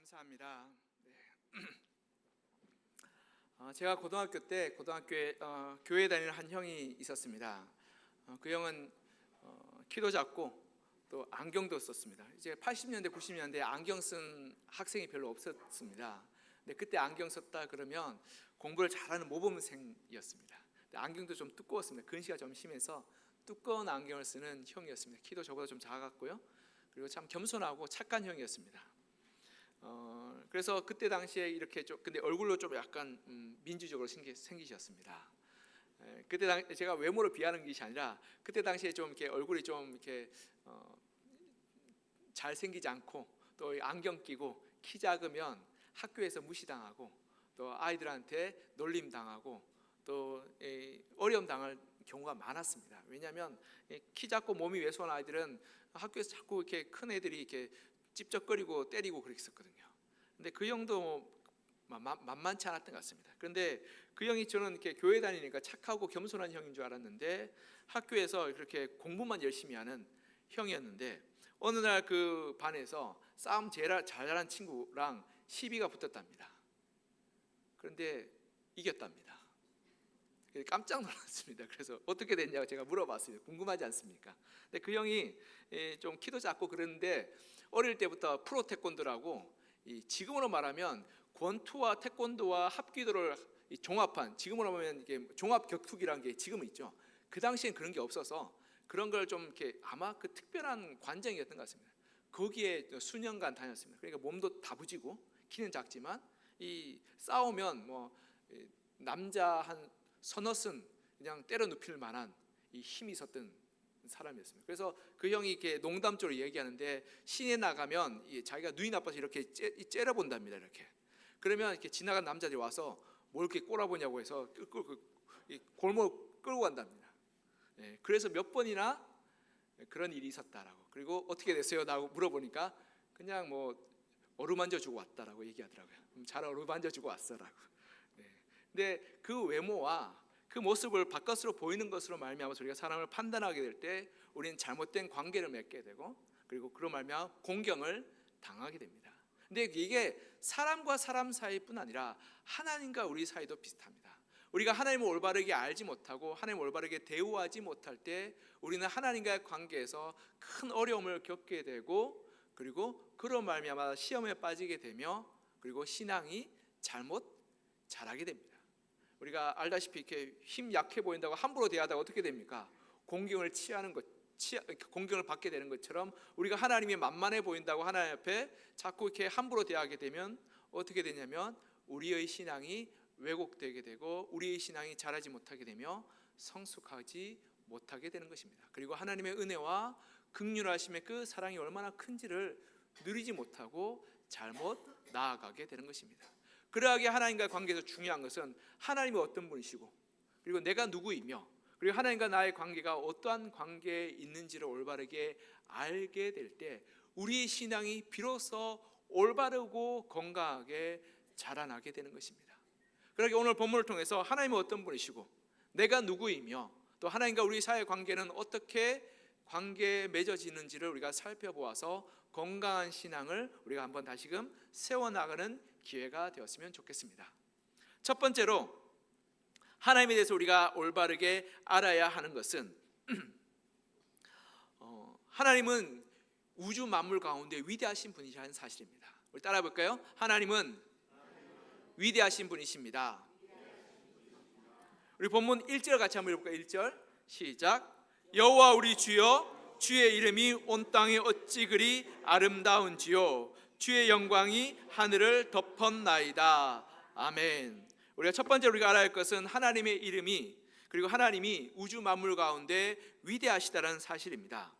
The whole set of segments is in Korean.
감사합니다. 네. 제가 고등학교 때 고등학교에 교회 다니는 한 형이 있었습니다. 그 형은 키도 작고 또 안경도 썼습니다. 이제 80년대 90년대에 안경 쓴 학생이 별로 없었습니다. 근데 그때 안경 썼다 그러면 공부를 잘하는 모범생이었습니다. 근데 안경도 좀 두꺼웠습니다. 근시가 좀 심해서 두꺼운 안경을 쓰는 형이었습니다. 키도 저보다 좀 작았고요. 그리고 참 겸손하고 착한 형이었습니다. 그래서 그때 당시에 이렇게 좀 근데 얼굴로 좀 약간 민주적으로 생기셨습니다. 그때 제가 외모를 비하는 것이 아니라 그때 당시에 좀 이렇게 얼굴이 좀 이렇게 잘 생기지 않고 또 안경 끼고 키 작으면 학교에서 무시당하고 또 아이들한테 놀림 당하고 또 어려움 당할 경우가 많았습니다. 왜냐하면 키 작고 몸이 왜소한 아이들은 학교에서 자꾸 이렇게 큰 애들이 이렇게 찝쩍거리고 때리고 그랬었거든요. 근데 그 형도 만만치 않았던 것 같습니다. 그런데 그 형이 저는 이렇게 교회 다니니까 착하고 겸손한 형인 줄 알았는데 학교에서 그렇게 공부만 열심히 하는 형이었는데 어느 날 그 반에서 싸움 제일 잘하는 친구랑 시비가 붙었답니다. 그런데 이겼답니다. 깜짝 놀랐습니다. 그래서 어떻게 됐냐고 제가 물어봤어요. 궁금하지 않습니까? 근데 그 형이 좀 키도 작고 그런데 어릴 때부터 프로 태권도라고 지금으로 말하면 권투와 태권도와 합기도를 종합한, 지금으로 하면 이게 종합 격투기라는 게 지금은 있죠. 그 당시엔 그런 게 없어서 그런 걸 좀 이렇게 아마 그 특별한 관장이었던 것 같습니다. 거기에 수년간 다녔습니다. 그러니까 몸도 다부지고 키는 작지만 이 싸우면 뭐 남자 한 서너슨 그냥 때려 눕힐 만한 이 힘이 있었던 사람이었습니다. 그래서 그 형이 이렇게 농담적으로 얘기하는데 시내 나가면 자기가 눈이 나빠서 이렇게 째려본답니다. 이렇게 그러면 이렇게 지나간 남자들이 와서 뭘 이렇게 꼬라보냐고 해서 골목 끌고 간답니다. 그래서 몇 번이나 그런 일이 있었다라고. 그리고 어떻게 됐어요? 라고 물어보니까 그냥 뭐 어루만져 주고 왔다라고 얘기하더라고요. 잘 어루만져 주고 왔어라고. 근데 그 외모와 그 모습을 바깥으로 보이는 것으로 말미암아서 우리가 사람을 판단하게 될 때 우리는 잘못된 관계를 맺게 되고 그리고 그로 말미암아 공경을 당하게 됩니다. 근데 이게 사람과 사람 사이뿐 아니라 하나님과 우리 사이도 비슷합니다. 우리가 하나님을 올바르게 알지 못하고 하나님을 올바르게 대우하지 못할 때 우리는 하나님과의 관계에서 큰 어려움을 겪게 되고 그리고 그로 말미암아 시험에 빠지게 되며 그리고 신앙이 잘못 자라게 됩니다. 우리가 알다시피 이렇게 힘 약해 보인다고 함부로 대하다가 어떻게 됩니까? 공경을 공경을 받게 되는 것처럼 우리가 하나님이 만만해 보인다고 하나님 앞에 자꾸 이렇게 함부로 대하게 되면 어떻게 되냐면 우리의 신앙이 왜곡되게 되고 우리의 신앙이 자라지 못하게 되며 성숙하지 못하게 되는 것입니다. 그리고 하나님의 은혜와 긍휼하심의 그 사랑이 얼마나 큰지를 누리지 못하고 잘못 나아가게 되는 것입니다. 그러하게 하나님과의 관계에서 중요한 것은 하나님이 어떤 분이시고 그리고 내가 누구이며 그리고 하나님과 나의 관계가 어떠한 관계에 있는지를 올바르게 알게 될 때 우리의 신앙이 비로소 올바르고 건강하게 자라나게 되는 것입니다. 그러게 오늘 본문을 통해서 하나님은 어떤 분이시고 내가 누구이며 또 하나님과 우리 사이의 관계는 어떻게 관계에 맺어지는지를 우리가 살펴보아서 건강한 신앙을 우리가 한번 다시금 세워나가는 기회가 되었으면 좋겠습니다. 첫 번째로 하나님에 대해서 우리가 올바르게 알아야 하는 것은 하나님은 우주 만물 가운데 위대하신 분이라는 사실입니다. 우리 따라 볼까요? 하나님은 위대하신 분이십니다. 우리 본문 1절 같이 한번 읽어볼까요? 1절 시작. 여호와 우리 주여 주의 이름이 온 땅에 어찌 그리 아름다운지요 주의 영광이 하늘을 덮었나이다. 아멘. 우리가 첫 번째로 우리가 알아야 할 것은 하나님의 이름이 그리고 하나님이 우주 만물 가운데 위대하시다는 사실입니다.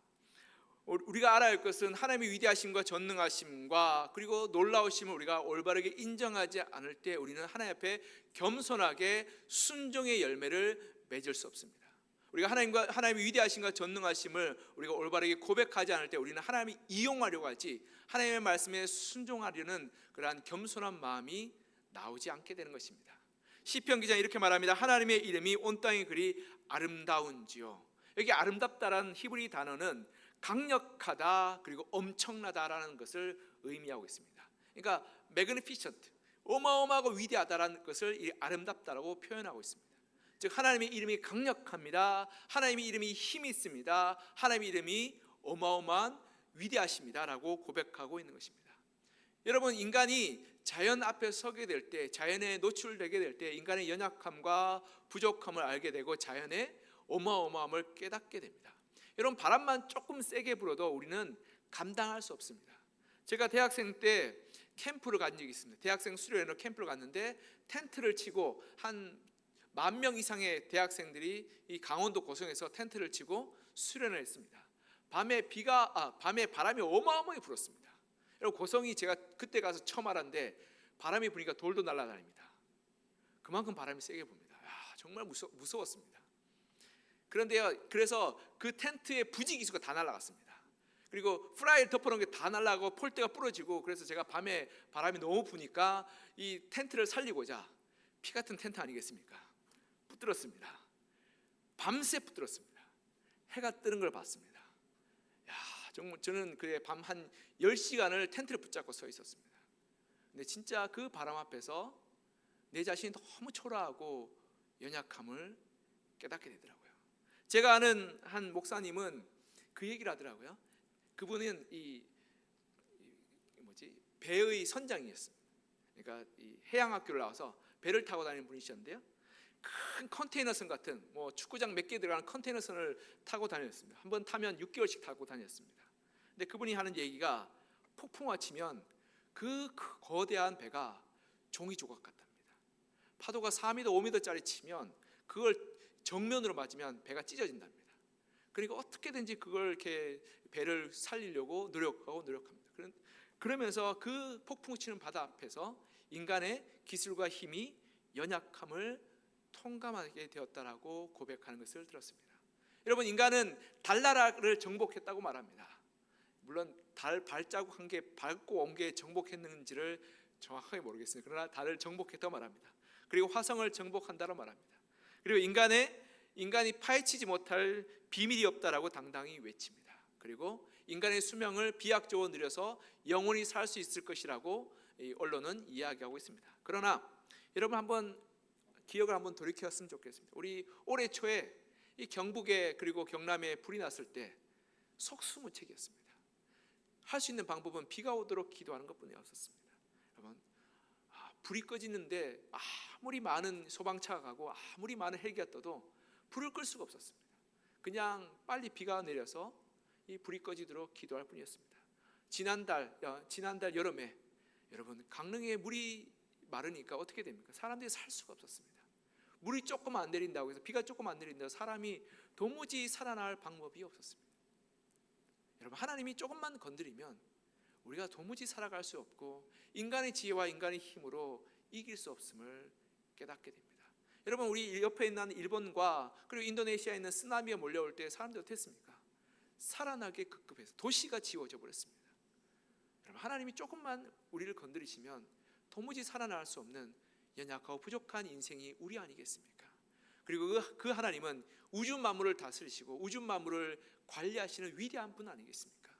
우리가 알아야 할 것은 하나님의 위대하심과 전능하심과 그리고 놀라우심을 우리가 올바르게 인정하지 않을 때 우리는 하나님 앞에 겸손하게 순종의 열매를 맺을 수 없습니다. 우리가 하나님의 위대하심과 전능하심을 우리가 올바르게 고백하지 않을 때 우리는 하나님이 이용하려고 하지 하나님의 말씀에 순종하려는 그러한 겸손한 마음이 나오지 않게 되는 것입니다. 시편 기자는 이렇게 말합니다. 하나님의 이름이 온 땅에 그리 아름다운지요. 여기 아름답다라는 히브리 단어는 강력하다 그리고 엄청나다라는 것을 의미하고 있습니다. 그러니까 magnificent, 어마어마하고 위대하다라는 것을 이 아름답다라고 표현하고 있습니다. 즉 하나님의 이름이 강력합니다. 하나님의 이름이 힘이 있습니다. 하나님의 이름이 어마어마한 위대하십니다라고 고백하고 있는 것입니다. 여러분, 인간이 자연 앞에 서게 될 때, 자연에 노출되게 될 때 인간의 연약함과 부족함을 알게 되고 자연의 어마어마함을 깨닫게 됩니다. 여러분, 바람만 조금 세게 불어도 우리는 감당할 수 없습니다. 제가 대학생 때 캠프를 간 적이 있습니다. 대학생 수료회로 캠프를 갔는데 텐트를 치고 한 10,000명 이상의 대학생들이 이 강원도 고성에서 텐트를 치고 수련을 했습니다. 밤에 바람이 어마어마하게 불었습니다. 여러분, 고성이 제가 그때 가서 처음 알았는데 바람이 부니까 돌도 날아다닙니다. 그만큼 바람이 세게 붑니다. 정말 무서웠습니다. 그런데요, 그래서 그 텐트의 부지 기수가 다 날아갔습니다. 그리고 프라이를 덮어놓은 게 다 날아가고 폴대가 부러지고, 그래서 제가 밤에 바람이 너무 부니까 이 텐트를 살리고자, 피 같은 텐트 아니겠습니까? 붙들었습니다. 밤새 붙들었습니다. 해가 뜨는 걸 봤습니다. 정말 저는 그에 밤 한 10시간을 텐트를 붙잡고 서 있었습니다. 근데 진짜 그 바람 앞에서 내 자신이 너무 초라하고 연약함을 깨닫게 되더라고요. 제가 아는 한 목사님은 그 얘기를 하더라고요. 그분은 배의 선장이었습니다. 그러니까 이 해양학교를 나와서 배를 타고 다니는 분이셨는데요, 큰 컨테이너선 같은 축구장 몇 개 들어가는 컨테이너선을 타고 다녔습니다. 한번 타면 6개월씩 타고 다녔습니다. 근데 그분이 하는 얘기가, 폭풍우가 치면 그 거대한 배가 종이 조각 같답니다. 파도가 4m, 5m짜리 치면 그걸 정면으로 맞으면 배가 찢어진답니다. 그러니까 어떻게든지 그걸 이렇게 배를 살리려고 노력합니다. 그러면서 그 폭풍우 치는 바다 앞에서 인간의 기술과 힘이 연약함을 통감하게 되었다라고 고백하는 것을 들었습니다. 여러분, 인간은 달나라를 정복했다고 말합니다. 물론 달 발자국 한 개 밟고 온 게 정복했는지를 정확하게 모르겠습니다. 그러나 달을 정복했다고 말합니다. 그리고 화성을 정복한다고 말합니다. 그리고 인간이 파헤치지 못할 비밀이 없다라고 당당히 외칩니다. 그리고 인간의 수명을 비약적으로 늘려서 영원히 살 수 있을 것이라고 언론은 이야기하고 있습니다. 그러나 여러분, 한번 기억을 한번 돌이켰으면 좋겠습니다. 우리 올해 초에 이 경북에 그리고 경남에 불이 났을 때 속수무책이었습니다. 할 수 있는 방법은 비가 오도록 기도하는 것뿐이었습니다. 여러분, 불이 꺼지는데 아무리 많은 소방차가 가고 아무리 많은 헬기가 떠도 불을 끌 수가 없었습니다. 그냥 빨리 비가 내려서 이 불이 꺼지도록 기도할 뿐이었습니다. 지난달 여름에 여러분, 강릉에 물이 마르니까 어떻게 됩니까? 사람들이 살 수가 없었습니다. 물이 조금 안 내린다고 해서, 비가 조금 안 내린다고 사람이 도무지 살아날 방법이 없었습니다. 여러분, 하나님이 조금만 건드리면 우리가 도무지 살아갈 수 없고 인간의 지혜와 인간의 힘으로 이길 수 없음을 깨닫게 됩니다. 여러분, 우리 옆에 있는 일본과 그리고 인도네시아에 있는 쓰나미가 몰려올 때 사람들이 어땠습니까? 살아나기 급급해서 도시가 지워져 버렸습니다. 여러분, 하나님이 조금만 우리를 건드리시면 도무지 살아날 수 없는 연약하고 부족한 인생이 우리 아니겠습니까? 그리고 그 하나님은 우주 만물을 다스리시고 우주 만물을 관리하시는 위대한 분 아니겠습니까?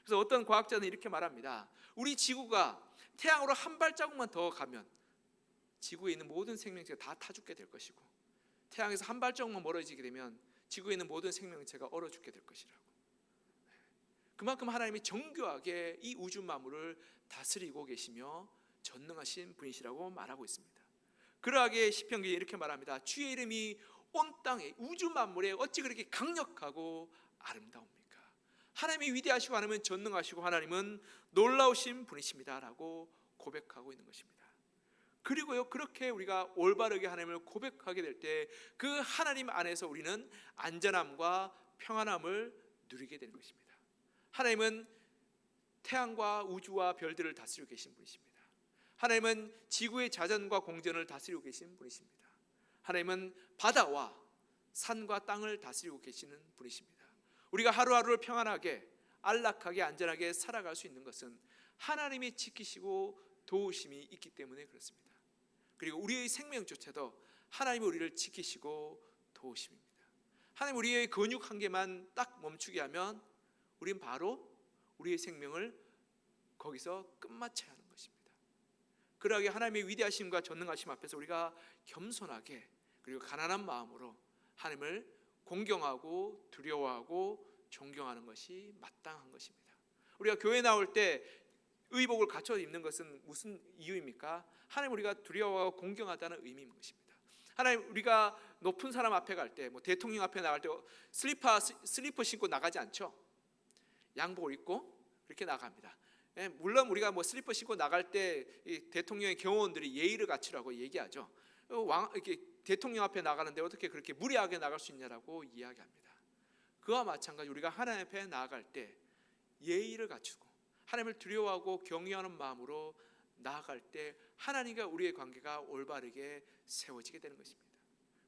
그래서 어떤 과학자는 이렇게 말합니다. 우리 지구가 태양으로 한 발자국만 더 가면 지구에 있는 모든 생명체가 다 타 죽게 될 것이고, 태양에서 한 발자국만 멀어지게 되면 지구에 있는 모든 생명체가 얼어 죽게 될 것이라고. 그만큼 하나님이 정교하게 이 우주 만물을 다스리고 계시며 전능하신 분이시라고 말하고 있습니다. 그러하게 시편기에 이렇게 말합니다. 주의 이름이 온 땅에 우주 만물에 어찌 그렇게 강력하고 아름다웁니까? 하나님이 위대하시고 하나님은 전능하시고 하나님은 놀라우신 분이십니다라고 고백하고 있는 것입니다. 그리고요, 그렇게 우리가 올바르게 하나님을 고백하게 될 때 그 하나님 안에서 우리는 안전함과 평안함을 누리게 되는 것입니다. 하나님은 태양과 우주와 별들을 다스리고 계신 분이십니다. 하나님은 지구의 자전과 공전을 다스리고 계신 분이십니다. 하나님은 바다와 산과 땅을 다스리고 계시는 분이십니다. 우리가 하루하루를 평안하게 안락하게 안전하게 살아갈 수 있는 것은 하나님이 지키시고 도우심이 있기 때문에 그렇습니다. 그리고 우리의 생명조차도 하나님이 우리를 지키시고 도우심입니다. 하나님 우리의 근육 한 개만 딱 멈추게 하면 우린 바로 우리의 생명을 거기서 끝마쳐야 하는 것입니다. 그러하게 하나님의 위대하심과 전능하심 앞에서 우리가 겸손하게 그리고 가난한 마음으로 하나님을 공경하고 두려워하고 존경하는 것이 마땅한 것입니다. 우리가 교회 나올 때 의복을 갖춰 입는 것은 무슨 이유입니까? 하나님 우리가 두려워하고 공경하다는 의미인 것입니다. 하나님 우리가 높은 사람 앞에 갈 때, 대통령 앞에 나갈 때 슬리퍼 신고 나가지 않죠. 양복을 입고 그렇게 나갑니다. 물론 우리가 슬리퍼 신고 나갈 때 대통령의 경호원들이 예의를 갖추라고 얘기하죠. 이렇게 대통령 앞에 나가는데 어떻게 그렇게 무례하게 나갈 수 있냐라고 이야기합니다. 그와 마찬가지 우리가 하나님 앞에 나아갈 때 예의를 갖추고 하나님을 두려워하고 경외하는 마음으로 나아갈 때 하나님과 우리의 관계가 올바르게 세워지게 되는 것입니다.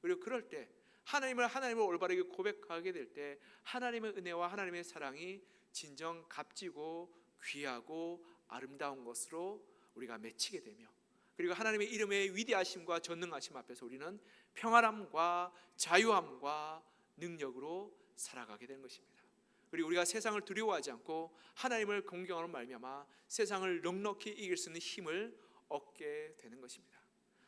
그리고 그럴 때 하나님을 올바르게 고백하게 될 때 하나님의 은혜와 하나님의 사랑이 진정 값지고 귀하고 아름다운 것으로 우리가 맺히게 되며, 그리고 하나님의 이름의 위대하심과 전능하심 앞에서 우리는 평안함과 자유함과 능력으로 살아가게 되는 것입니다. 그리고 우리가 세상을 두려워하지 않고 하나님을 공경하는 말미암아 세상을 넉넉히 이길 수 있는 힘을 얻게 되는 것입니다.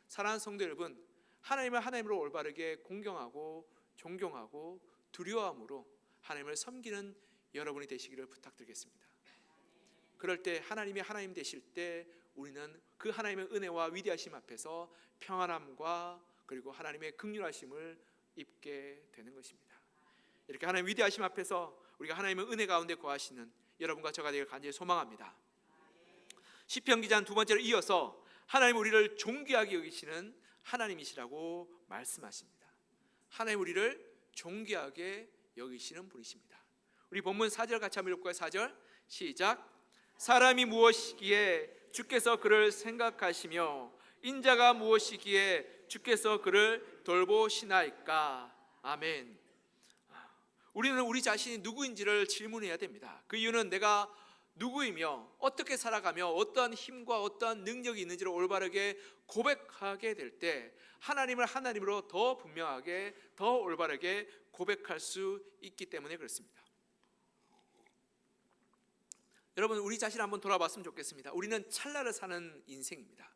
사랑하는 성도 여러분, 하나님을 하나님으로 올바르게 공경하고 존경하고 두려워함으로 하나님을 섬기는 여러분이 되시기를 부탁드리겠습니다. 그럴 때 하나님이 하나님 되실 때 우리는 그 하나님의 은혜와 위대하심 앞에서 평안함과 그리고 하나님의 긍휼하심을 입게 되는 것입니다. 이렇게 하나님 위대하심 앞에서 우리가 하나님의 은혜 가운데 거하시는 여러분과 저가 되길 간절히 소망합니다. 시편 기자는 두 번째로 이어서 하나님 우리를 존귀하게 여기시는 하나님이시라고 말씀하십니다. 하나님 우리를 존귀하게 여기시는 분이십니다. 우리 본문 4절 같이 한번 읽을까요? 4절 시작. 사람이 무엇이기에 주께서 그를 생각하시며 인자가 무엇이기에 주께서 그를 돌보시나이까. 아멘. 우리는 우리 자신이 누구인지를 질문해야 됩니다. 그 이유는 내가 누구이며 어떻게 살아가며 어떠한 힘과 어떠한 능력이 있는지를 올바르게 고백하게 될 때 하나님을 하나님으로 더 분명하게 더 올바르게 고백할 수 있기 때문에 그렇습니다. 여러분, 우리 자신 한번 돌아봤으면 좋겠습니다. 우리는 찰나를 사는 인생입니다.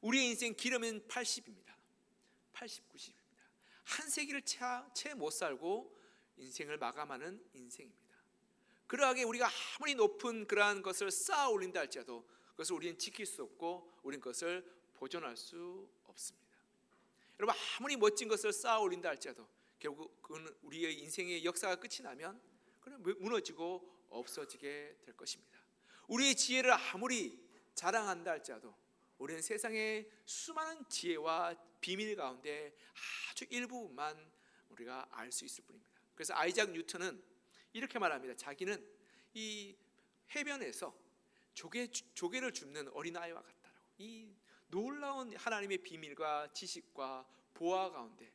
우리의 인생 기름은 80입니다. 80, 90입니다. 한 세기를 채 못 살고 인생을 마감하는 인생입니다. 그러하게 우리가 아무리 높은 그러한 것을 쌓아 올린다 할지라도 그것을 우리는 지킬 수 없고 우리는 그것을 보존할 수 없습니다. 여러분, 아무리 멋진 것을 쌓아 올린다 할지라도 결국 그건 우리의 인생의 역사가 끝이 나면 그는 무너지고 없어지게 될 것입니다. 우리의 지혜를 아무리 자랑한다 할지라도 우리는 세상의 수많은 지혜와 비밀 가운데 아주 일부분만 우리가 알 수 있을 뿐입니다. 그래서 아이작 뉴턴은 이렇게 말합니다. 자기는 이 해변에서 조개를 줍는 어린아이와 같다라고. 이 놀라운 하나님의 비밀과 지식과 보화 가운데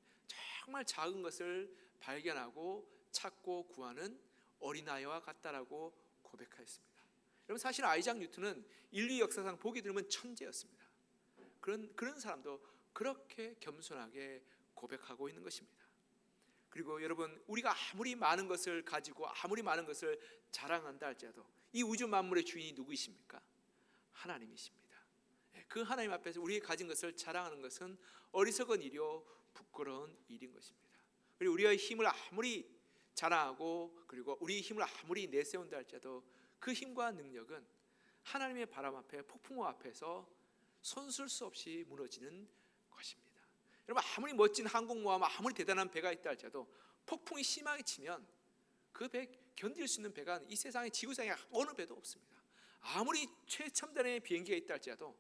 정말 작은 것을 발견하고 찾고 구하는 어린아이와 같다라고 고백하였습니다. 여러분, 사실 아이작 뉴턴은 인류 역사상 보기 드물은 천재였습니다. 그런 사람도 그렇게 겸손하게 고백하고 있는 것입니다. 그리고 여러분, 우리가 아무리 많은 것을 가지고 아무리 많은 것을 자랑한다 할지라도 이 우주 만물의 주인이 누구이십니까? 하나님이십니다. 그 하나님 앞에서 우리가 가진 것을 자랑하는 것은 어리석은 일이요 부끄러운 일인 것입니다. 그리고 우리의 힘을 아무리 자랑하고 그리고 우리의 힘을 아무리 내세운다 할지라도 그 힘과 능력은 하나님의 바람 앞에 폭풍우 앞에서 손쓸 수 없이 무너지는 것입니다. 여러분, 아무리 멋진 항공모함 아무리 대단한 배가 있다 할지라도 폭풍이 심하게 치면 그 배 견딜 수 있는 배가 이 세상에 지구상에 어느 배도 없습니다. 아무리 최첨단의 비행기가 있다 할지라도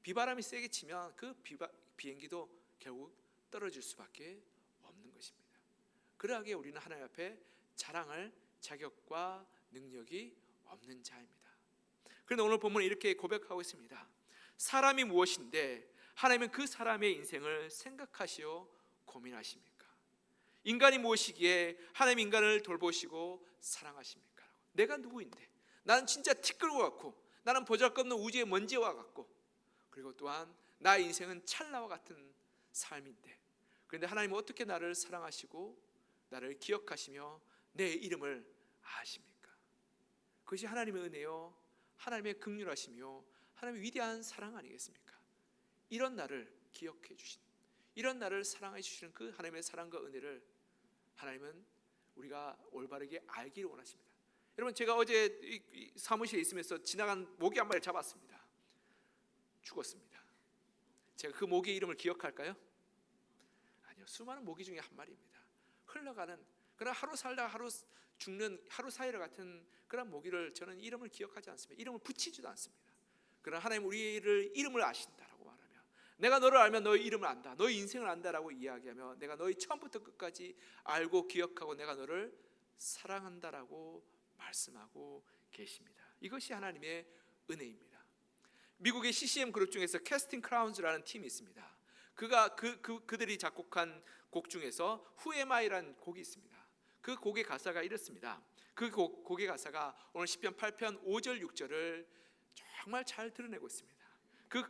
비바람이 세게 치면 그 비행기도 결국 떨어질 수밖에 없는 것입니다. 그러하게 우리는 하나님 앞에 자랑할 자격과 능력이 없는 자입니다. 그런데 오늘 본문은 이렇게 고백하고 있습니다. 사람이 무엇인데 하나님은 그 사람의 인생을 생각하시어 고민하십니까? 인간이 무엇이기에 하나님 인간을 돌보시고 사랑하십니까? 내가 누구인데? 나는 진짜 티끌과 같고 나는 보잘것없는 우주의 먼지와 같고 그리고 또한 나의 인생은 찰나와 같은 삶인데 그런데 하나님은 어떻게 나를 사랑하시고 나를 기억하시며 내 이름을 아십니까? 그것이 하나님의 은혜요 하나님의 긍휼하시며 하나님의 위대한 사랑 아니겠습니까? 이런 나를 기억해 주신, 이런 나를 사랑해 주시는 그 하나님의 사랑과 은혜를 하나님은 우리가 올바르게 알기를 원하십니다. 여러분, 제가 어제 이 사무실에 있으면서 지나간 모기 한 마리를 잡았습니다. 죽었습니다. 제가 그 모기의 이름을 기억할까요? 아니요, 수많은 모기 중에 한 마리입니다. 흘러가는, 그러나 하루 살다가 하루 죽는 하루 사이를 같은 그런 모기를 저는 이름을 기억하지 않습니다. 이름을 붙이지도 않습니다. 그러나 하나님 우리를 이름을 아신다라고 말하며, 내가 너를 알면 너의 이름을 안다, 너의 인생을 안다라고 이야기하며, 내가 너의 처음부터 끝까지 알고 기억하고 내가 너를 사랑한다라고 말씀하고 계십니다. 이것이 하나님의 은혜입니다. 미국의 CCM 그룹 중에서 캐스팅 크라운즈라는 팀이 있습니다. 그들이 작곡한 곡 중에서 Who Am I라는 곡이 있습니다. 그 곡의 가사가 이렇습니다. 그 곡의 가사가 오늘 시편 8편 5절 6절을 정말 잘 드러내고 있습니다. 그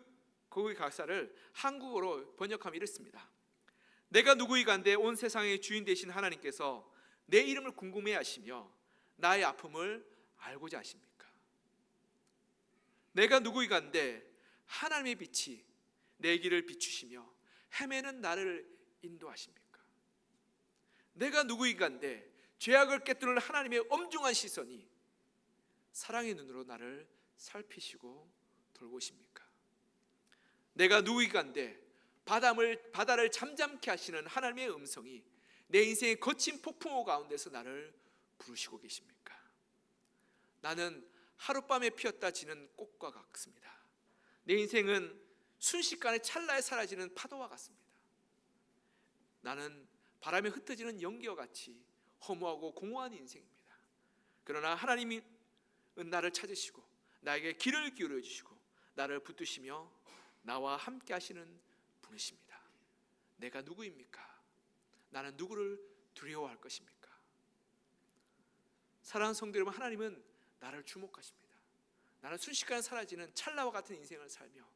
곡의 가사를 한국어로 번역하면 이렇습니다. 내가 누구이간데 온 세상의 주인 되신 하나님께서 내 이름을 궁금해하시며 나의 아픔을 알고자 하십니까? 내가 누구이간데 하나님의 빛이 내 길을 비추시며 헤매는 나를 인도하십니까? 내가 누구이간데 죄악을 꿰뚫는 하나님의 엄중한 시선이 사랑의 눈으로 나를 살피시고 돌보십니까? 내가 누구이간데 바다를 잠잠케 하시는 하나님의 음성이 내 인생의 거친 폭풍우 가운데서 나를 부르시고 계십니까? 나는 하룻밤에 피었다 지는 꽃과 같습니다. 내 인생은 순식간에 찰나에 사라지는 파도와 같습니다. 나는 바람에 흩어지는 연기와 같이 허무하고 공허한 인생입니다. 그러나 하나님은 나를 찾으시고 나에게 귀를 기울여 주시고 나를 붙드시며 나와 함께 하시는 분이십니다. 내가 누구입니까? 나는 누구를 두려워할 것입니까? 사랑하는 성도 여러분, 하나님은 나를 주목하십니다. 나는 순식간에 사라지는 찰나와 같은 인생을 살며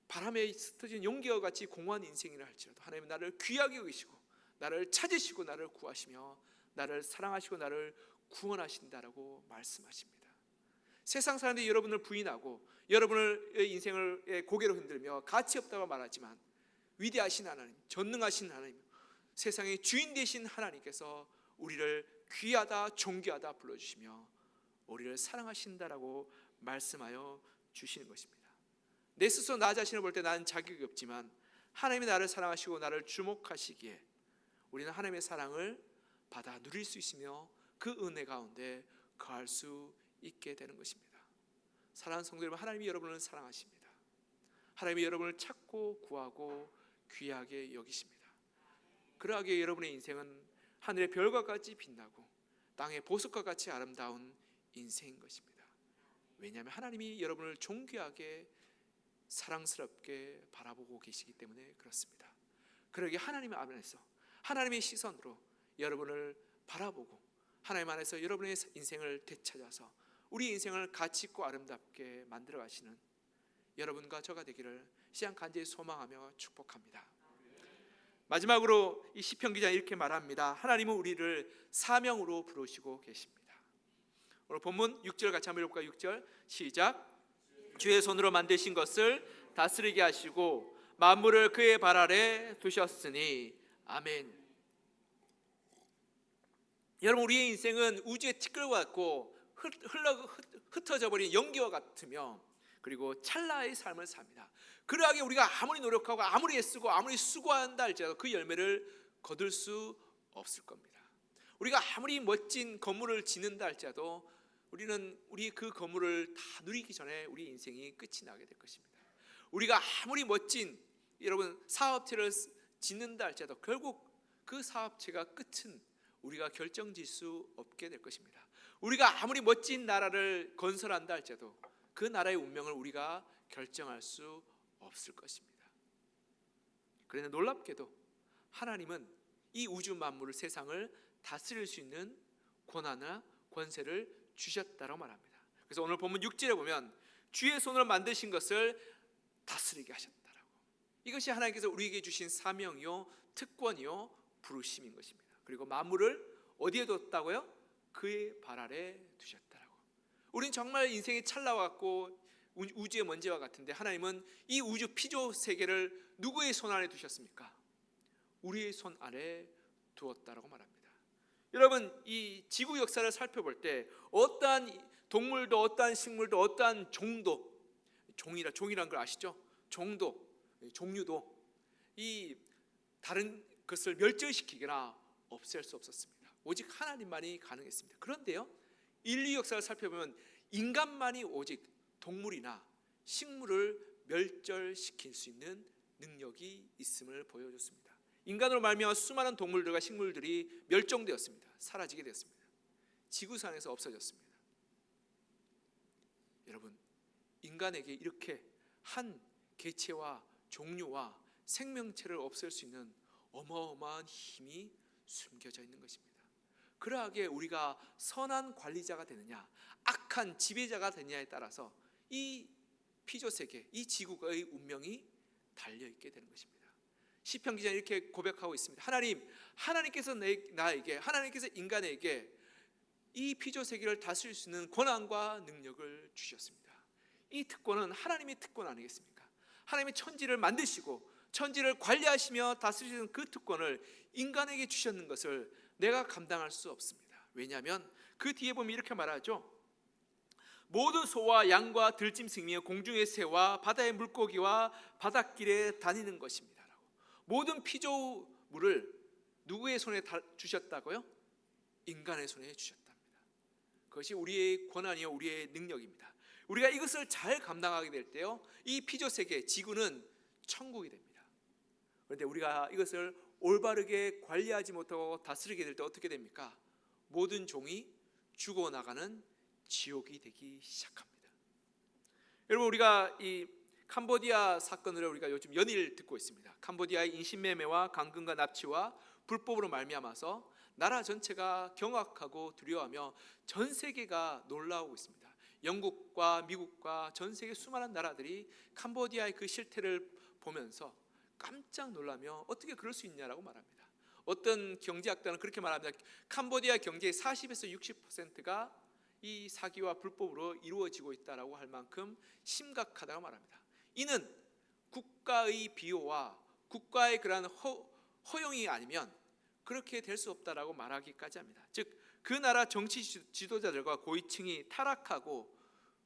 바람에 흩어진 연기와 같이 공허한 인생이라 할지라도 하나님은 나를 귀하게 여기시고 나를 찾으시고 나를 구하시며 나를 사랑하시고 나를 구원하신다라고 말씀하십니다. 세상 사람들이 여러분을 부인하고 여러분의 인생을 고개로 흔들며 가치 없다고 말하지만 위대하신 하나님, 전능하신 하나님, 세상의 주인 되신 하나님께서 우리를 귀하다 존귀하다 불러주시며 우리를 사랑하신다라고 말씀하여 주시는 것입니다. 내 스스로 나 자신을 볼 때 나는 자격이 없지만 하나님이 나를 사랑하시고 나를 주목하시기에 우리는 하나님의 사랑을 받아 누릴 수 있으며 그 은혜 가운데 거할 수 있게 되는 것입니다. 사랑하는 성도 여러분, 하나님이 여러분을 사랑하십니다. 하나님이 여러분을 찾고 구하고 귀하게 여기십니다. 그러하기에 여러분의 인생은 하늘의 별과 같이 빛나고 땅의 보석과 같이 아름다운 인생인 것입니다. 왜냐하면 하나님이 여러분을 존귀하게 사랑스럽게 바라보고 계시기 때문에 그렇습니다. 그러기에 하나님 안에서 하나님의 시선으로 여러분을 바라보고 하나님 안에서 여러분의 인생을 되찾아서 우리 인생을 가치 있고 아름답게 만들어 가시는 여러분과 저가 되기를 시간 간절히 소망하며 축복합니다. 마지막으로 이 시편 기자는 이렇게 말합니다. 하나님은 우리를 사명으로 부르시고 계십니다. 오늘 본문 6절 같이 한번 읽어볼까요? 6절 시작. 주의 손으로 만드신 것을 다스리게 하시고 만물을 그의 발 아래 두셨으니 아멘. 여러분, 우리의 인생은 우주의 티끌과 같고 흩어져 버린 연기와 같으며 그리고 찰나의 삶을 삽니다. 그러하게 우리가 아무리 노력하고 아무리 애쓰고 아무리 수고한다 할지라도 그 열매를 거둘 수 없을 겁니다. 우리가 아무리 멋진 건물을 짓는다 할지라도 우리 그 건물을 다 누리기 전에 우리 인생이 끝이 나게 될 것입니다. 우리가 아무리 멋진 여러분 사업체를 짓는다 할지라도 결국 그 사업체가 끝은 우리가 결정질 수 없게 될 것입니다. 우리가 아무리 멋진 나라를 건설한다 할지라도 그 나라의 운명을 우리가 결정할 수 없을 것입니다. 그런데 놀랍게도 하나님은 이 우주 만물을 세상을 다스릴 수 있는 권한과 권세를 주셨다고 말합니다. 그래서 오늘 본문 6절에 보면 주의 손으로 만드신 것을 다스리게 하셨다라고. 이것이 하나님께서 우리에게 주신 사명이요 특권이요 부르심인 것입니다. 그리고 만물을 어디에 뒀다고요? 그의 발 아래 두셨다라고. 우린 정말 인생이 찰나와 같고 우주의 먼지와 같은데 하나님은 이 우주 피조 세계를 누구의 손 안에 두셨습니까? 우리의 손 안에 두었다라고 말합니다. 여러분, 이 지구 역사를 살펴볼 때 어떠한 동물도 어떠한 식물도 어떠한 종이란 걸 아시죠? 종류도 이 다른 것을 멸절시키거나 없앨 수 없었습니다. 오직 하나님만이 가능했습니다. 그런데요, 인류 역사를 살펴보면 인간만이 오직 동물이나 식물을 멸절시킬 수 있는 능력이 있음을 보여줬습니다. 인간으로 말미암아 수많은 동물들과 식물들이 멸종되었습니다. 사라지게 되었습니다. 지구상에서 없어졌습니다. 여러분, 인간에게 이렇게 한 개체와 종류와 생명체를 없앨 수 있는 어마어마한 힘이 숨겨져 있는 것입니다. 그러하게 우리가 선한 관리자가 되느냐 악한 지배자가 되느냐에 따라서 이 피조세계, 이 지구의 운명이 달려있게 되는 것입니다. 시편 기자는 이렇게 고백하고 있습니다. 하나님께서 하나님께서 인간에게 이 피조세계를 다스릴 수 있는 권한과 능력을 주셨습니다. 이 특권은 하나님의 특권 아니겠습니까? 하나님의 천지를 만드시고 천지를 관리하시며 다스리는 그 특권을 인간에게 주셨는 것을 내가 감당할 수 없습니다. 왜냐하면 그 뒤에 보면 이렇게 말하죠. 모든 소와 양과 들짐승이며 공중의 새와 바다의 물고기와 바닷길에 다니는 것입니다 라고. 모든 피조물을 누구의 손에 주셨다고요? 인간의 손에 주셨답니다. 그것이 우리의 권한이요 우리의 능력입니다. 우리가 이것을 잘 감당하게 될 때요, 이 피조세계 지구는 천국이 됩니다. 그런데 우리가 이것을 올바르게 관리하지 못하고 다스리게 될 때 어떻게 됩니까? 모든 종이 죽어나가는 지옥이 되기 시작합니다. 여러분, 우리가 이 캄보디아 사건을 우리가 요즘 연일 듣고 있습니다. 캄보디아의 인신매매와 강금과 납치와 불법으로 말미암아서 나라 전체가 경악하고 두려워하며 전 세계가 놀라우고 있습니다. 영국과 미국과 전 세계 수많은 나라들이 캄보디아의 그 실태를 보면서 깜짝 놀라며 어떻게 그럴 수 있냐라고 말합니다. 어떤 경제학자는 그렇게 말합니다. 캄보디아 경제의 40에서 60%가 이 사기와 불법으로 이루어지고 있다라고 할 만큼 심각하다고 말합니다. 이는 국가의 비호와 국가의 그러한 허용이 아니면 그렇게 될 수 없다라고 말하기까지 합니다. 즉 그 나라 정치 지도자들과 고위층이 타락하고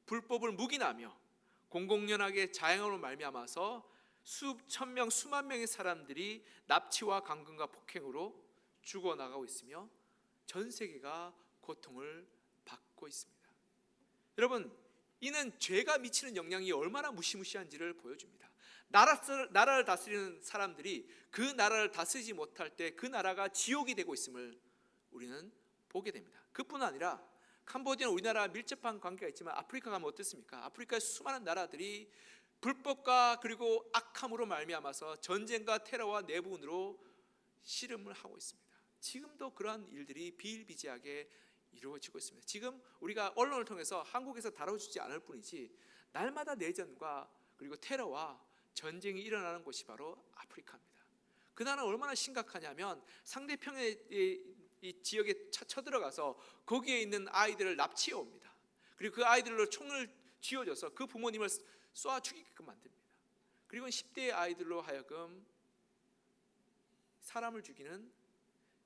불법을 묵인하며 공공연하게 자행으로 말미암아서 수천 명, 수만 명의 사람들이 납치와 강금과 폭행으로 죽어나가고 있으며 전 세계가 고통을 받고 있습니다. 여러분, 이는 죄가 미치는 영향이 얼마나 무시무시한지를 보여줍니다. 나라를 다스리는 사람들이 그 나라를 다스리지 못할 때 그 나라가 지옥이 되고 있음을 우리는 보게 됩니다. 그뿐 아니라 캄보디아는 우리나라와 밀접한 관계가 있지만 아프리카 가면 어떻습니까? 아프리카의 수많은 나라들이 불법과 그리고 악함으로 말미암아서 전쟁과 테러와 내분으로 씨름을 하고 있습니다. 지금도 그러한 일들이 비일비재하게 이루어지고 있습니다. 지금 우리가 언론을 통해서 한국에서 다뤄주지 않을 뿐이지 날마다 내전과 그리고 테러와 전쟁이 일어나는 곳이 바로 아프리카입니다. 그 나라는 얼마나 심각하냐면 상대편의 이 지역에 쳐들어가서 거기에 있는 아이들을 납치해 옵니다. 그리고 그 아이들로 총을 쥐어줘서 그 부모님을 쏴 죽이게끔 만듭니다. 그리고 10대의 아이들로 하여금 사람을 죽이는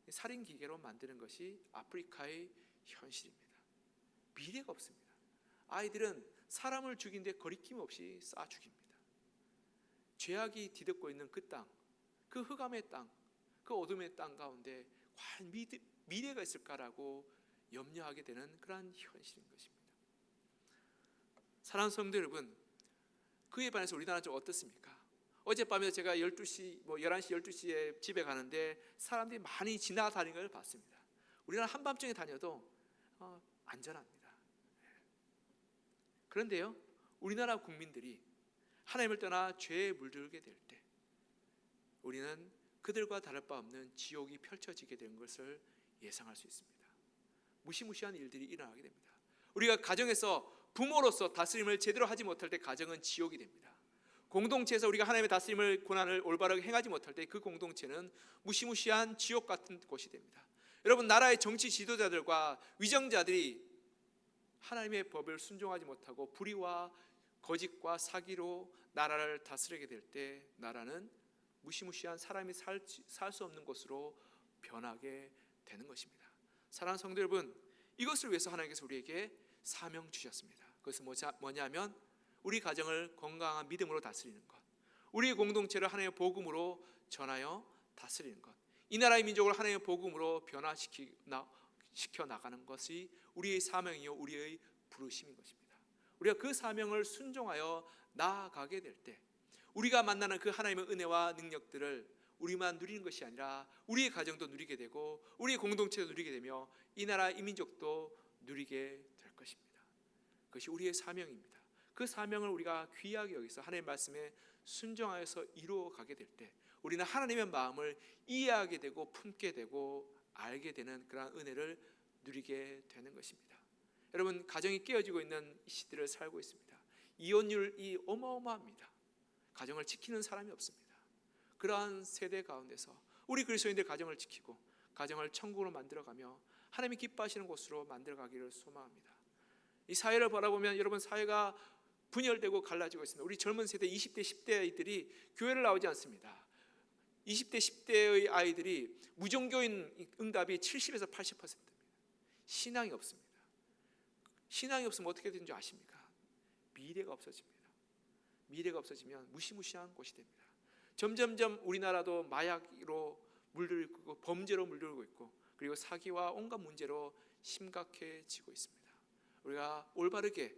살인 기계로 만드는 것이 아프리카의 현실입니다. 미래가 없습니다. 아이들은 사람을 죽이는데 거리낌 없이 쏴 죽입니다. 죄악이 뒤덮고 있는 그 땅, 그 흑암의 땅, 그 어둠의 땅 가운데 과연 미래가 있을까라고 염려하게 되는 그러한 현실인 것입니다. 사랑하는 성도 여러분, 그에 반해서 우리나라는 좀 어떻습니까? 어젯밤에 제가 11시, 11시, 12시에 집에 가는데 사람들이 많이 지나다니는 걸 봤습니다. 우리나라 한밤중에 다녀도 안전합니다. 그런데요, 우리나라 국민들이 하나님을 떠나 죄에 물들게 될 때 우리는 그들과 다를 바 없는 지옥이 펼쳐지게 되는 것을 예상할 수 있습니다. 무시무시한 일들이 일어나게 됩니다. 우리가 가정에서 부모로서 다스림을 제대로 하지 못할 때 가정은 지옥이 됩니다. 공동체에서 우리가 하나님의 다스림을 권한을 올바르게 행하지 못할 때 그 공동체는 무시무시한 지옥 같은 곳이 됩니다. 여러분, 나라의 정치 지도자들과 위정자들이 하나님의 법을 순종하지 못하고 불의와 거짓과 사기로 나라를 다스리게 될 때 나라는 무시무시한 사람이 살 수 없는 곳으로 변하게 되는 것입니다. 사랑하는 성도 여러분, 이것을 위해서 하나님께서 우리에게 사명 주셨습니다. 그것은 뭐냐면 우리 가정을 건강한 믿음으로 다스리는 것, 우리 공동체를 하나님의 복음으로 전하여 다스리는 것, 이 나라의 민족을 하나님의 복음으로 변화시켜 나가는 것이 우리의 사명이요 우리의 부르심인 것입니다. 우리가 그 사명을 순종하여 나아가게 될 때 우리가 만나는 그 하나님의 은혜와 능력들을 우리만 누리는 것이 아니라 우리의 가정도 누리게 되고 우리의 공동체도 누리게 되며 이 나라 이 민족도 누리게 될 것입니다. 그것이 우리의 사명입니다. 그 사명을 우리가 귀하게 여기서 하나님의 말씀에 순종하여서 이루어가게 될 때 우리는 하나님의 마음을 이해하게 되고 품게 되고 알게 되는 그러한 은혜를 누리게 되는 것입니다. 여러분, 가정이 깨어지고 있는 이 시대를 살고 있습니다. 이혼율이 어마어마합니다. 가정을 지키는 사람이 없습니다. 그러한 세대 가운데서 우리 그리스도인들 가정을 지키고 가정을 천국으로 만들어가며 하나님이 기뻐하시는 곳으로 만들어가기를 소망합니다. 이 사회를 바라보면 여러분, 사회가 분열되고 갈라지고 있습니다. 우리 젊은 세대 20대 10대들이 교회를 나오지 않습니다. 20대 10대의 아이들이 무종교인 응답이 70에서 80%입니다. 신앙이 없습니다. 신앙이 없으면 어떻게 되는 줄 아십니까? 미래가 없어집니다. 미래가 없어지면 무시무시한 곳이 됩니다. 점점점 우리나라도 마약으로 물들고 범죄로 물들고 있고 그리고 사기와 온갖 문제로 심각해지고 있습니다. 우리가 올바르게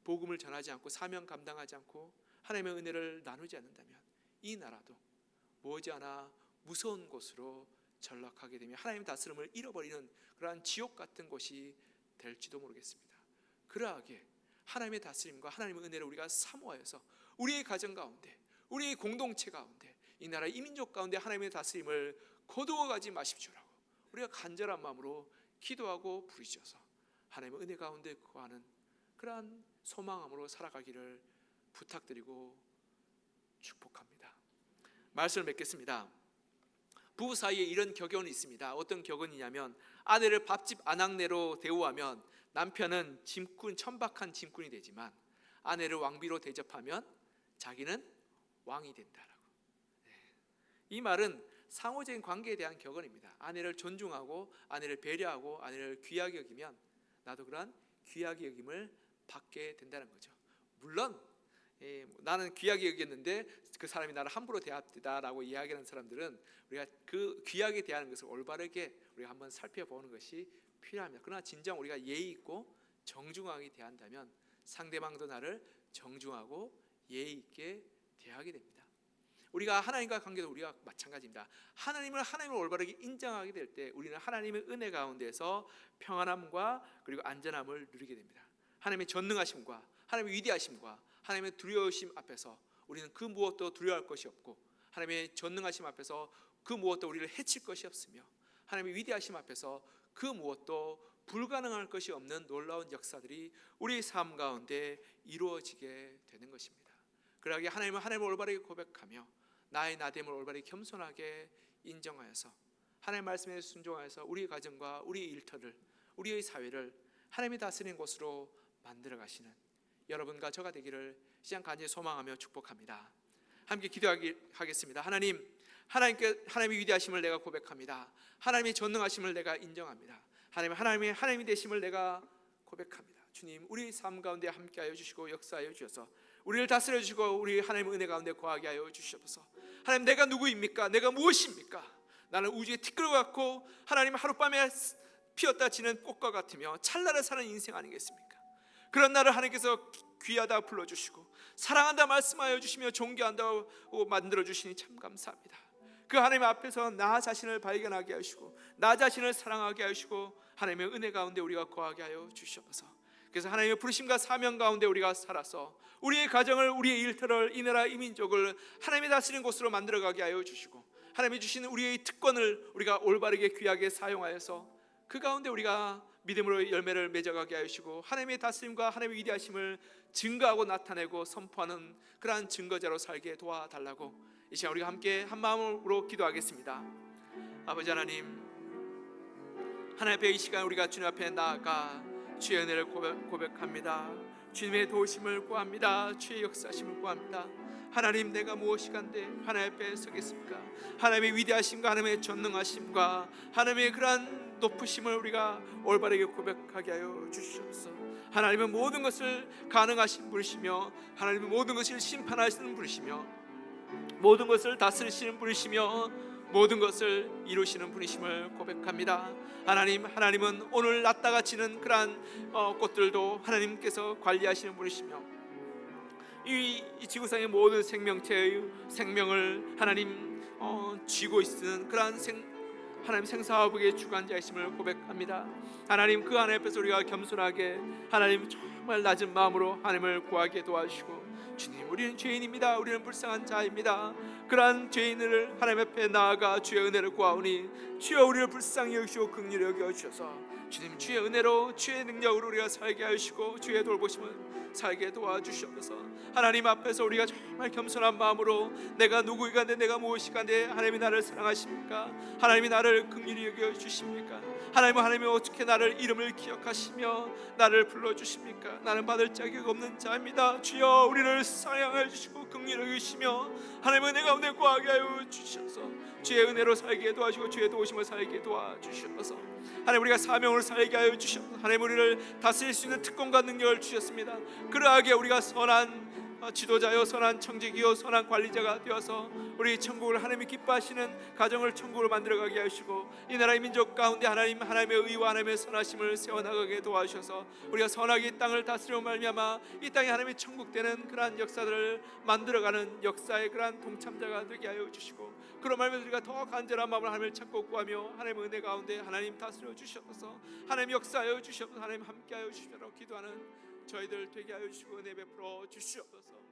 복음을 전하지 않고 사명 감당하지 않고 하나님의 은혜를 나누지 않는다면 이 나라도 머지않아 무서운 곳으로 전락하게 되며 하나님의 다스림을 잃어버리는 그러한 지옥 같은 곳이 될지도 모르겠습니다. 그러하게 하나님의 다스림과 하나님의 은혜를 우리가 사모하여서 우리의 가정 가운데 우리의 공동체 가운데 이 나라 이 민족 가운데 하나님의 다스림을 거두어가지 마십시오라고 우리가 간절한 마음으로 기도하고 부르짖어서 하나님의 은혜 가운데 거하는 그러한 소망함으로 살아가기를 부탁드리고 축복합니다. 말씀을 맺겠습니다. 부부 사이에 이런 격언이 있습니다. 어떤 격언이냐면 아내를 밥집 아낙네로 대우하면 남편은 짐꾼, 천박한 짐꾼이 되지만 아내를 왕비로 대접하면 자기는 왕이 된다라고. 이 말은 상호적인 관계에 대한 격언입니다. 아내를 존중하고 아내를 배려하고 아내를 귀하게 여기면 나도 그러한 귀하게 여김을 받게 된다는 거죠. 물론 나는 귀하게 여겼는데 그 사람이 나를 함부로 대합다라고 이야기하는 사람들은 우리가 그 귀하게 대하는 것을 올바르게 우리가 한번 살펴보는 것이 필요합니다. 그러나 진정 우리가 예의 있고 정중하게 대한다면 상대방도 나를 정중하고 예의 있게 대하게 됩니다. 우리가 하나님과 관계도 우리가 마찬가지입니다. 하나님을 올바르게 인정하게 될 때 우리는 하나님의 은혜 가운데서 평안함과 그리고 안전함을 누리게 됩니다. 하나님의 전능하심과 하나님의 위대하심과 하나님의 두려우심 앞에서 우리는 그 무엇도 두려워할 것이 없고 하나님의 전능하심 앞에서 그 무엇도 우리를 해칠 것이 없으며 하나님의 위대하심 앞에서 그 무엇도 불가능할 것이 없는 놀라운 역사들이 우리의 삶 가운데 이루어지게 되는 것입니다. 그러하게 하나님을 올바르게 고백하며 나의 나됨을 올바르게 겸손하게 인정하여서 하나님의 말씀에 순종하여서 우리의 가정과 우리의 일터를 우리의 사회를 하나님이 다스리는 곳으로 만들어 가시는 여러분과 저가 되기를 시장 간절히 소망하며 축복합니다. 함께 기도하겠습니다. 하나님의 위대하심을 내가 고백합니다. 하나님의 전능하심을 내가 인정합니다. 하나님이 되심을 내가 고백합니다. 주님, 우리 삶 가운데 함께하여 주시고 역사하여 주셔서 우리를 다스려 주시고 우리 하나님의 은혜 가운데 거하게 하여 주시옵소서. 하나님, 내가 누구입니까? 내가 무엇입니까? 나는 우주의 티끌 같고 하나님 하룻밤에 피었다 지는 꽃과 같으며 찰나를 사는 인생 아니겠습니까? 그런 나를 하나님께서 귀하다 불러주시고 사랑한다 말씀하여 주시며 존경한다고 만들어주시니 참 감사합니다. 그 하나님 앞에서 나 자신을 발견하게 하시고 나 자신을 사랑하게 하시고 하나님의 은혜 가운데 우리가 거하게 하여 주시옵소서. 그래서 하나님의 부르심과 사명 가운데 우리가 살아서 우리의 가정을 우리의 일터를 이 나라 이 민족을 하나님이 다스리는 곳으로 만들어가게 하여 주시고 하나님이 주시는 우리의 특권을 우리가 올바르게 귀하게 사용하여서 그 가운데 우리가 믿음으로 열매를 맺어가게 하시고 하나님의 다스림과 하나님의 위대하심을 증거하고 나타내고 선포하는 그러한 증거자로 살게 도와달라고 이 시간 우리가 함께 한 마음으로 기도하겠습니다. 아버지 하나님, 하나님 앞에 이 시간 우리가 주님 앞에 나아가 주의 은혜를 고백합니다. 주님의 도우심을 구합니다. 주의 역사심을 구합니다. 하나님, 내가 무엇이간데 하나님 앞에 서겠습니까? 하나님의 위대하심과 하나님의 전능하심과 하나님의 그러한 높으심을 우리가 올바르게 고백하게 하여 주시옵소서. 하나님은 모든 것을 가능하신 분이시며 하나님은 모든 것을 심판하시는 분이시며 모든 것을 다스리시는 분이시며 모든 것을 이루시는 분이심을 고백합니다. 하나님은 오늘 났다가 지는 그러한 꽃들도 하나님께서 관리하시는 분이시며 이 지구상의 모든 생명체의 생명을 하나님 쥐고 있는 그러한 하나님 생사화복의 주관자이심을 고백합니다. 하나님, 그 하나님 앞에서 우리가 겸손하게 하나님 정말 낮은 마음으로 하나님을 구하게 도와주시고, 주님, 우리는 죄인입니다. 우리는 불쌍한 자입니다. 그러한 죄인을 하나님 앞에 나아가 주의 은혜를 구하오니 주여 우리를 불쌍히 여기시고 긍휼히 여겨주셔서 주님, 주의 은혜로 주의 능력으로 우리가 살게 하시고 주의 돌보심을 살게 도와주시옵소서. 하나님 앞에서 우리가 정말 겸손한 마음으로 내가 누구이간데 내가 무엇이간데 하나님이 나를 사랑하십니까? 하나님이 나를 긍휼히 여겨주십니까? 하나님은 어떻게 나를 이름을 기억하시며 나를 불러주십니까? 나는 받을 자격이 없는 자입니다. 주여 우리를 사랑해 주시고 긍휼히 여기시며 하나님은 내 가운데 구하게 하여 주셔서 주의 은혜로 살게 도와주시고 주의 도우심을 살게 도와주셔서 하나님, 우리가 사명을 살게 하여 주셔서 하나님, 우리를 다스릴 수 있는 특권과 능력을 주셨습니다. 그러하게 우리가 선한 지도자요, 선한 청직이요, 선한 관리자가 되어서 우리 천국을 하나님이 기뻐하시는 가정을 천국으로 만들어가게 하시고 이 나라의 민족 가운데 하나님의 의와 하나님의 선하심을 세워나가게 도와주셔서 우리가 선하게 이 땅을 다스려 말미암아 이 땅에 하나님의 천국 되는 그러한 역사들을 만들어가는 역사의 그러한 동참자가 되게 하여 주시고, 그런 말면서 우리가 더 간절한 마음으로 하나님을 찾고 구하며 하나님의 은혜 가운데 하나님 다스려 주셔서 하나님 역사하여 주셔서 하나님 함께하여 주시도록 기도하는 저희들 되게 하여 주시고 은혜 베풀어 주시옵소서.